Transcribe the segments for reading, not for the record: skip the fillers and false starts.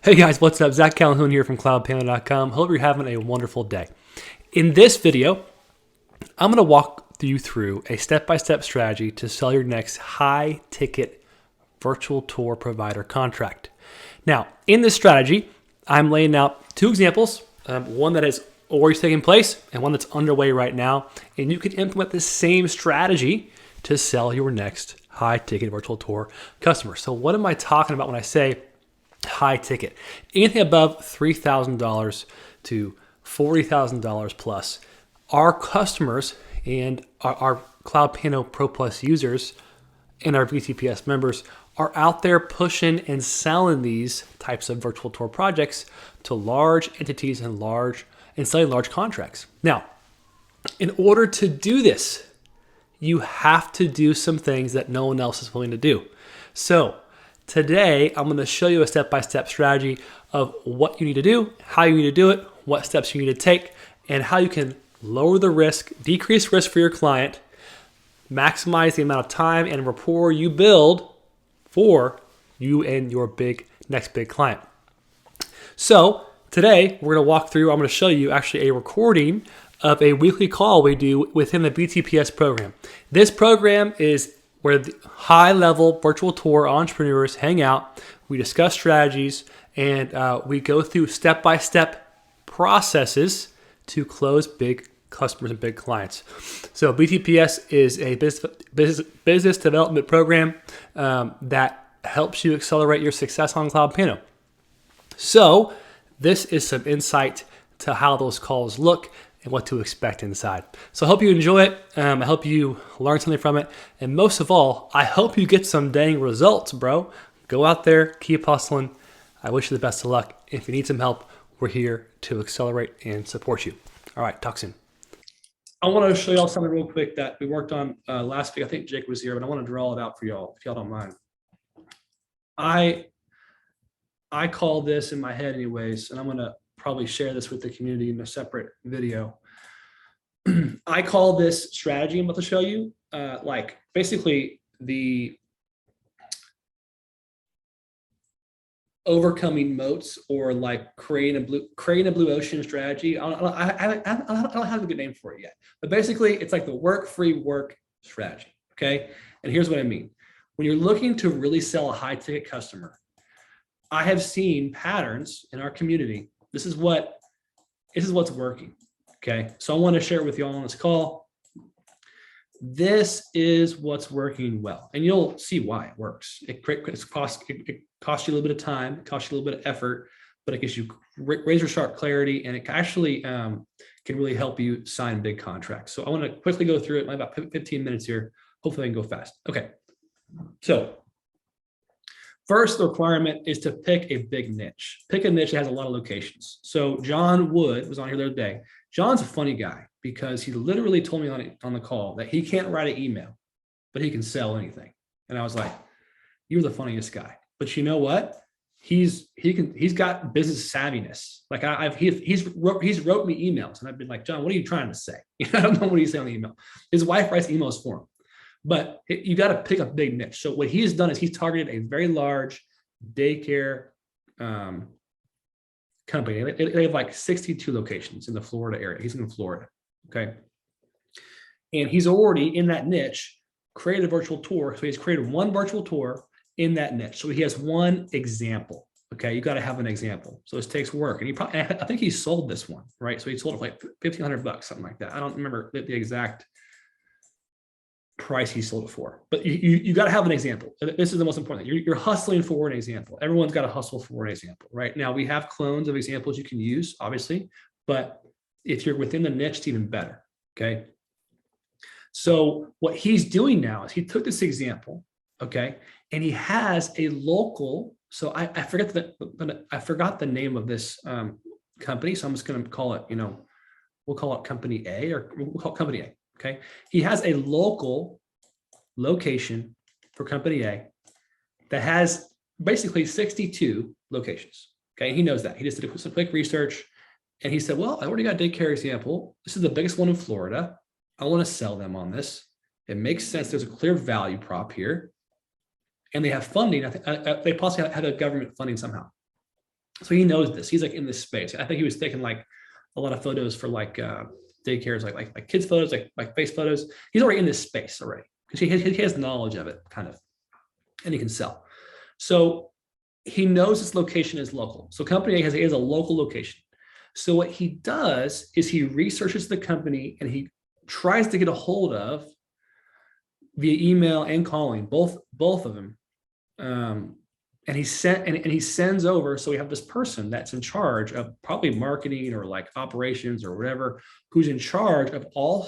Hey guys, what's up? Zach Calhoun here from CloudPano.com. Hope you're having a wonderful day. In this video, I'm going to walk you through a step-by-step strategy to sell your next high-ticket virtual tour provider contract. Now, in this strategy, I'm laying out two examples, one that has already taken place and one that's underway right now, and you can implement the same strategy to sell your next high-ticket virtual tour customer. So what am I talking about when I say high ticket? Anything above $3,000 to $40,000 plus. Our customers and our CloudPano Pro Plus users and our VTPS members are out there pushing and selling these types of virtual tour projects to large entities and selling large contracts. Now, in order to do this, you have to do some things that no one else is willing to do. So today, I'm going to show you a step-by-step strategy of what you need to do, how you need to do it, what steps you need to take, and how you can lower the risk, decrease risk for your client, maximize the amount of time and rapport you build for you and your next big client. So today, we're going to walk through, I'm going to show you actually a recording of a weekly call we do within the BTPS program. This program is where the high-level virtual tour entrepreneurs hang out. We discuss strategies, and we go through step-by-step processes to close big customers and big clients. So BTPS is a business development program that helps you accelerate your success on CloudPano. So this is some insight to how those calls look and what to expect inside. So I hope you enjoy it. I hope you learn something from it. And most of all, I hope you get some dang results, bro. Go out there, keep hustling. I wish you the best of luck. If you need some help, we're here to accelerate and support you. All right, talk soon. I want to show y'all something real quick that we worked on last week. I think Jake was here, but I want to draw it out for y'all, if y'all don't mind. I call this in my head anyways, and I'm going to probably share this with the community in a separate video. I call this strategy I'm about to show you, like basically the overcoming moats, or like creating a blue ocean strategy. I don't have a good name for it yet, but basically it's like the work-free work strategy. Okay, and here's what I mean. When you're looking to really sell a high-ticket customer, I have seen patterns in our community. This is what's working. Okay, so I want to share it with you all on this call. This is what's working well, and you'll see why it works. It costs you a little bit of time, it costs you a little bit of effort, but it gives you razor sharp clarity, and it actually can really help you sign big contracts. So I want to quickly go through it in about 15 minutes here. Hopefully I can go fast. Okay, so first, the requirement is to pick a big niche. Pick a niche that has a lot of locations. So John Wood was on here the other day. John's a funny guy because he literally told me on the call that he can't write an email, but he can sell anything. And I was like, you're the funniest guy. But you know what? He's got business savviness. Like he's wrote me emails, and I've been like, John, what are you trying to say? I don't know what he's saying on the email. His wife writes emails for him. But you got to pick a big niche. So what he's done is he's targeted a very large daycare company. They have like 62 locations in the Florida area. He's in Florida, okay? And he's already in that niche created a virtual tour. So he's created one virtual tour in that niche. So he has one example, okay? You got to have an example. So this takes work. And I think he sold this one, right? So he sold it for like $1,500, something like that. I don't remember the exact price he sold it for, but you got to have an example. This is the most important thing. You're hustling for an example. Everyone's got to hustle for an example, right? Now we have clones of examples you can use, obviously, but if you're within the niche, it's even better. Okay. So what he's doing now is he took this example, okay, and he has a local. So I forgot the name of this company. So I'm just going to call it, we'll call it Company A, or we'll call it Company A. Okay, he has a local location for Company A that has basically 62 locations. Okay, he knows that. He just did some quick research, and he said, well, I already got a daycare example. This is the biggest one in Florida. I want to sell them on this. It makes sense. There's a clear value prop here. And they have funding. I think they possibly had a government funding somehow. So he knows this. He's like in this space. I think he was taking like a lot of photos for like daycares, like kids photos, like face photos. He's already in this space already because he has knowledge of it kind of, and he can sell. So he knows this location is local. So company A has a local location. So what he does is he researches the company and he tries to get a hold of via email and calling, both of them. And he sends over. So we have this person that's in charge of probably marketing or like operations or whatever, who's in charge of all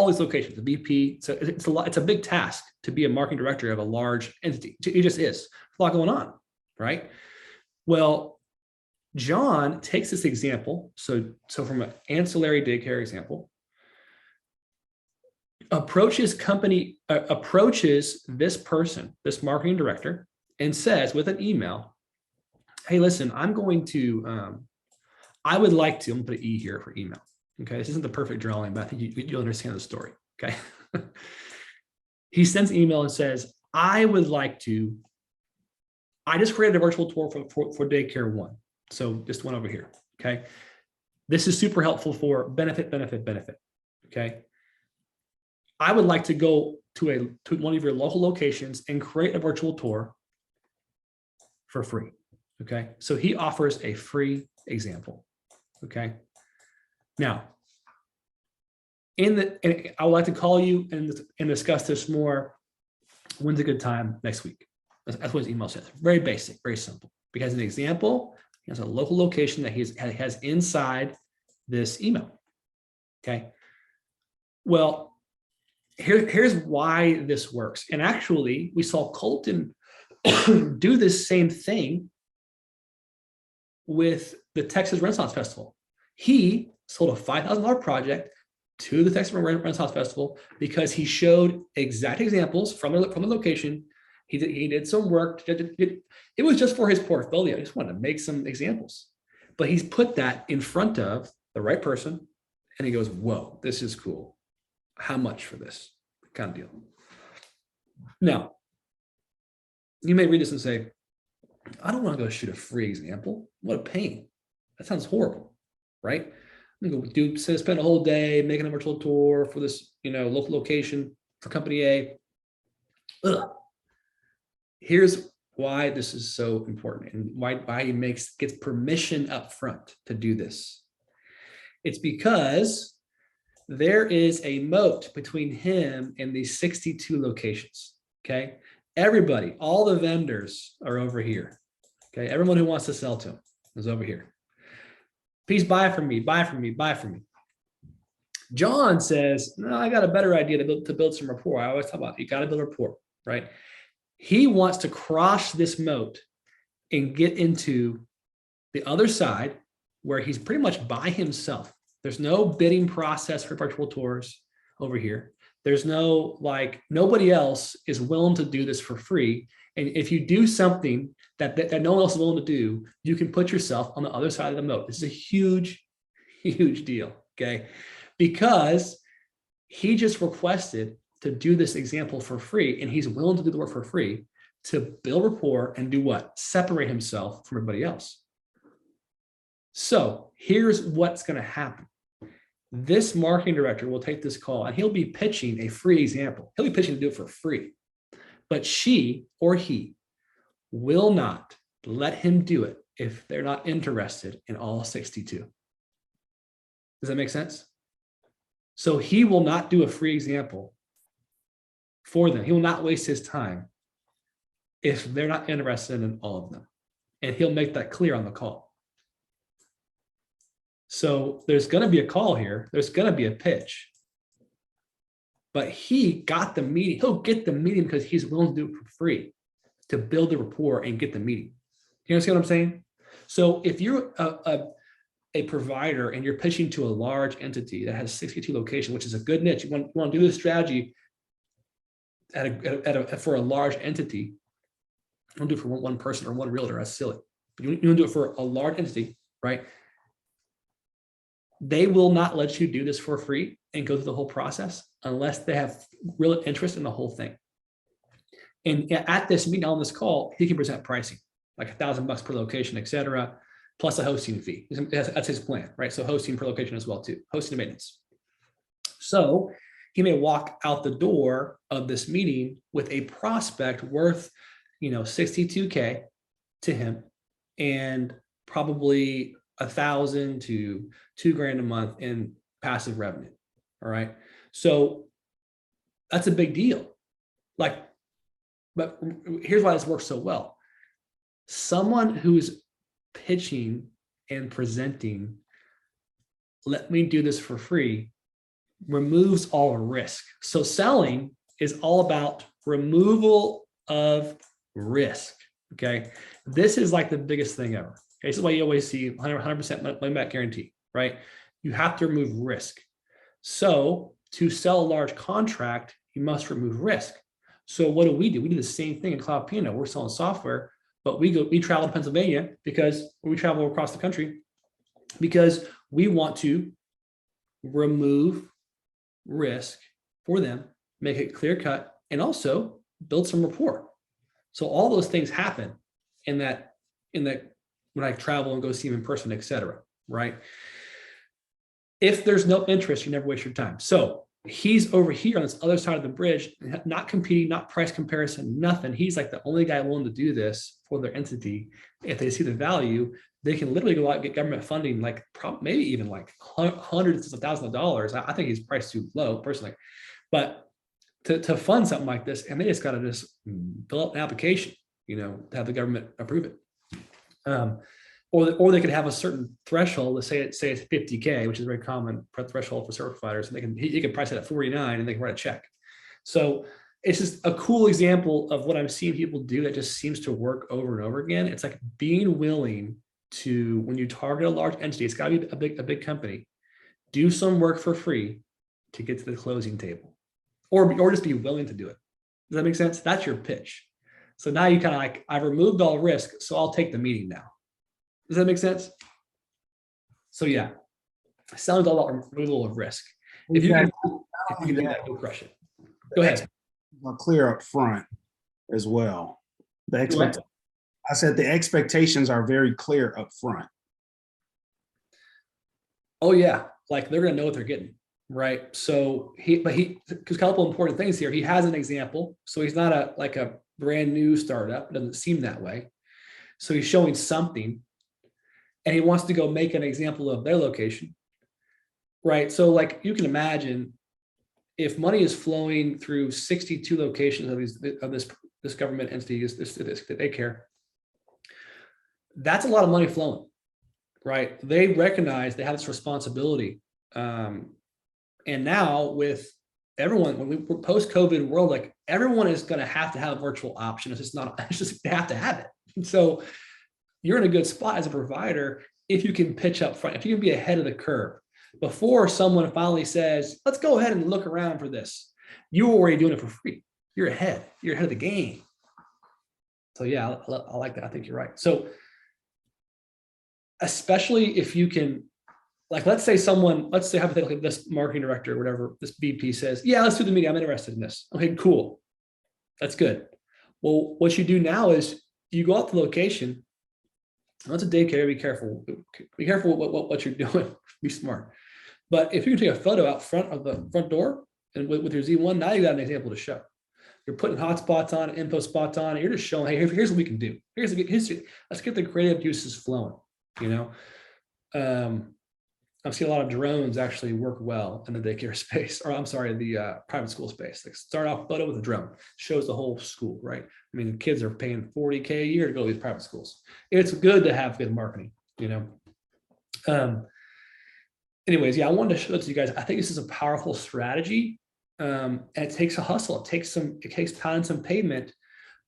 these locations, the VP. So it's a lot. It's a big task to be a marketing director of a large entity. It just is. A lot going on, right? Well, John takes this example. So from an ancillary daycare example, approaches this person, this marketing director, and says with an email, hey, listen, I'm going to, I would like to, I'm gonna put an E here for email. Okay, this isn't the perfect drawing, but I think you'll understand the story. Okay. He sends an email and says, I just created a virtual tour for daycare 1. So just one over here. Okay. This is super helpful for benefit. Okay. I would like to go to one of your local locations and create a virtual tour for free. Okay. So he offers a free example. Okay. Now, I would like to call you and discuss this more. When's a good time next week? That's what his email says. Very basic, very simple. Because an example, he has a local location that he has inside this email. Okay. Well, here's why this works. And actually, we saw Colton do this same thing with the Texas Renaissance Festival. He sold a $5,000 project to the Texas Renaissance Festival because he showed exact examples from the location. He did some work. It was just for his portfolio. He just wanted to make some examples. But he's put that in front of the right person, and he goes, whoa, this is cool. How much for this kind of deal? Now, you may read this and say, I don't want to go shoot a free example. What a pain. That sounds horrible, right? I'm going to spend a whole day making a virtual tour for this, local location for company A. Ugh. Here's why this is so important and why he gets permission up front to do this. It's because there is a moat between him and these 62 locations. Okay. Everybody, all the vendors are over here. Okay. Everyone who wants to sell to him is over here. Please buy from me, buy from me, buy from me. John says, no, I got a better idea to build some rapport. I always talk about you got to build rapport, right? He wants to cross this moat and get into the other side where he's pretty much by himself. There's no bidding process for virtual tours over here. There's no nobody else is willing to do this for free. And if you do something that no one else is willing to do, you can put yourself on the other side of the moat. This is a huge, huge deal, okay? Because he just requested to do this example for free, and he's willing to do the work for free to build rapport and do what? Separate himself from everybody else. So here's what's going to happen. This marketing director will take this call and he'll be pitching a free example. He'll be pitching to do it for free, but she or he will not let him do it if they're not interested in all 62. Does that make sense? So he will not do a free example for them. He will not waste his time if they're not interested in all of them. And he'll make that clear on the call. So there's going to be a call here. There's going to be a pitch. But he got the meeting. He'll get the meeting because he's willing to do it for free to build the rapport and get the meeting. You understand what I'm saying? So if you're a provider and you're pitching to a large entity that has 62 locations, which is a good niche, you want to do this strategy for a large entity. Don't do it for one person or one realtor. That's silly. But you want to do it for a large entity, right? They will not let you do this for free and go through the whole process unless they have real interest in the whole thing. And at this meeting, on this call, he can present pricing, like $1,000 per location, et cetera. plus a hosting fee. That's his plan, right? So hosting per location as well too, hosting and maintenance. So he may walk out the door of this meeting with a prospect worth, 62K to him, and probably 1,000 to $2,000 a month in passive revenue. All right. So that's a big deal. But here's why this works so well. Someone who's pitching and presenting, let me do this for free, removes all risk. So selling is all about removal of risk. Okay. This is like the biggest thing ever. Okay. This is why you always see 100% money back guarantee, right? You have to remove risk. So to sell a large contract, you must remove risk. So what do? We do the same thing in Cloud Piano. We're selling software, but we travel to Pennsylvania because we travel across the country because we want to remove risk for them, make it clear cut, and also build some rapport. So all those things happen in that when I travel and go see them in person, etc. Right? If there's no interest, you never waste your time. So he's over here on this other side of the bridge, not competing, not price comparison, nothing. He's like the only guy willing to do this for their entity. If they see the value, they can literally go out and get government funding, like maybe even like hundreds of thousands of dollars. I think he's priced too low personally, but to fund something like this, and they just got to just fill out an application, to have the government approve it. Or they could have a certain threshold. Let's say it's 50K, which is a very common threshold for service providers, and he can price it at 49, and they can write a check. So it's just a cool example of what I'm seeing people do that just seems to work over and over again. It's like being willing to, when you target a large entity, it's got to be a big company, do some work for free to get to the closing table, or just be willing to do it. Does that make sense? That's your pitch. So now you kind of like, I've removed all risk, so I'll take the meeting now. Does that make sense? So yeah, selling all about removal of risk. If you can do that, you'll crush it. Go ahead. Clear up front as well. I said the expectations are very clear up front. Oh yeah, like they're gonna know what they're getting, right? So because a couple important things here. He has an example, so he's not a brand new startup. It doesn't seem that way. So he's showing something, and he wants to go make an example of their location, right? So like you can imagine, if money is flowing through 62 locations of this government entity, this that they care, that's a lot of money flowing, right? They recognize they have this responsibility, and now with everyone, when we're post-COVID world, like everyone is going to have a virtual option. It's just they have to have it. So you're in a good spot as a provider if you can pitch up front, if you can be ahead of the curve before someone finally says, let's go ahead and look around for this. You're already doing it for free. You're ahead of the game. So yeah, I like that. I think you're right. So especially if you can, like, let's say hypothetically this marketing director or whatever, this VP says, yeah, let's do the meeting. I'm interested in this. Okay, cool. That's good. Well, what you do now is you go out to the location. That's a daycare. Be careful. Be careful what you're doing. Be smart. But if you can take a photo out front of the front door and with your Z1, now you got an example to show. You're putting hotspots on, info spots on. And you're just showing, hey, here's what we can do. Let's get the creative juices flowing. I've seen a lot of drones actually work well in the daycare space, or I'm sorry, the private school space. Like start off photo with a drone, shows the whole school, right? I mean, kids are paying 40K a year to go to these private schools. It's good to have good marketing, Anyways, yeah, I wanted to show it to you guys. I think this is a powerful strategy, and it takes a hustle. It takes pounding some pavement,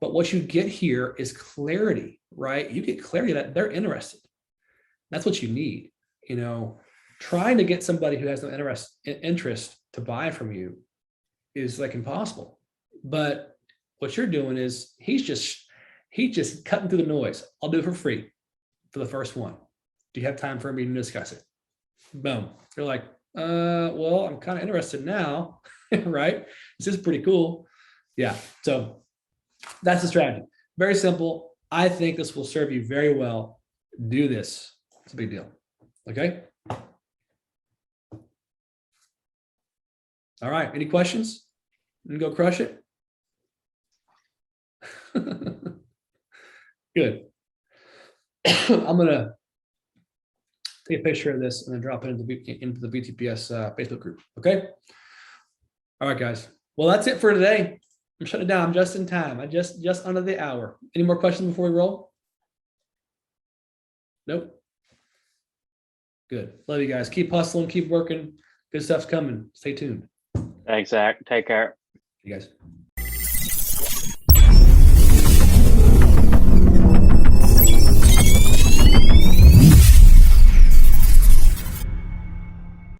but what you get here is clarity, right? You get clarity that they're interested. That's what you need, Trying to get somebody who has no interest to buy from you is like impossible. But what you're doing is he's just cutting through the noise. I'll do it for free for the first one. Do you have time for me to discuss it? Boom. You're like, well, I'm kind of interested now, right? This is pretty cool. Yeah. So that's the strategy. Very simple. I think this will serve you very well. Do this. It's a big deal. Okay. All right. Any questions? And go crush it. Good. I'm gonna take a picture of this and then drop it into the BTPS Facebook group. Okay. All right, guys. Well, that's it for today. I'm shutting it down. I'm just in time. I just under the hour. Any more questions before we roll? Nope. Good. Love you guys. Keep hustling. Keep working. Good stuff's coming. Stay tuned. Thanks, Zach. Take care. You guys.